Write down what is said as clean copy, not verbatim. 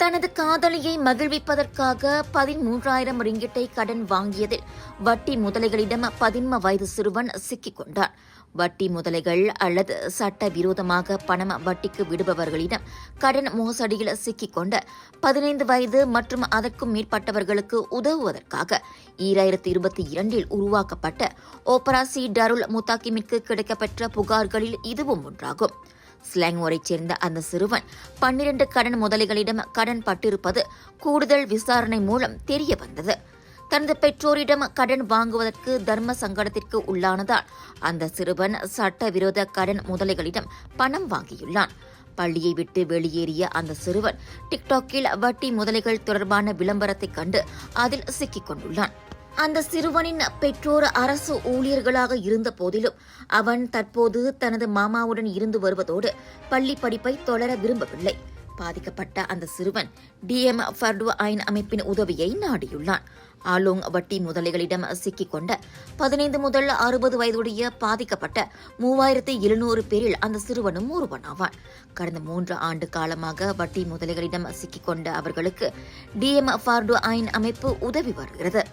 தனது காதலியை மகிழ்விப்பதற்காக 13,000 ரிங்கிட்டை கடன் வாங்கியதில் வட்டி முதலைகளிடம் 15 வயது சிறுவன் சிக்கிக் கொண்டார். வட்டி முதலைகள் அல்லது சட்டவிரோதமாக பணம் வட்டிக்கு விடுபவர்களிடம் கடன் மோசடியில் சிக்கிக் கொண்ட 15 வயது மற்றும் அதற்கும் மேற்பட்டவர்களுக்கு உதவுவதற்காக 2022 உருவாக்கப்பட்ட ஓபராசி டருல் முத்தாக்கிமிற்கு கிடைக்கப்பெற்ற புகார்களில் இதுவும் ஒன்றாகும். ஸ்லாங்கோரைச் சேர்ந்த அந்த சிறுவன் 12 கடன் முதலைகளிடம் கடன் பட்டிருப்பது கூடுதல் விசாரணை மூலம் தெரிய வந்தது. தனது பெற்றோரிடம் கடன் வாங்குவதற்கு தர்ம சங்கடத்திற்கு உள்ளானதால் அந்த சிறுவன் சட்டவிரோத கடன் முதலைகளிடம் பணம் வாங்கியுள்ளான். பள்ளியை விட்டு வெளியேறிய அந்த சிறுவன் டிக்டாக்கில் வட்டி முதலைகள் தொடர்பான விளம்பரத்தைக் கண்டு அதில் சிக்கிக் கொண்டுள்ளான். அந்த சிறுவனின் பெற்றோர் அரசு ஊழியர்களாக இருந்த போதிலும் அவன் தற்போது தனது மாமாவுடன் இருந்து வருவதோடு பள்ளி படிப்பை தொடர விரும்பவில்லை. பாதிக்கப்பட்ட அந்த சிறுவன் DM ஃபர்டு ஐன் அமைப்பின் உதவியை நாடியுள்ளான். ஆலோங் வட்டி முதலைகளிடம் சிக்கிக் கொண்ட 15 முதல் 60 வயதுடைய பாதிக்கப்பட்ட 3,700 பேரில் அந்த சிறுவனும் ஒருவனாவான். கடந்த 3 ஆண்டு காலமாக வட்டி முதலைகளிடம் சிக்கிக் கொண்ட அவர்களுக்கு DM ஃபர்டு ஐன் அமைப்பு உதவி வருகிறது.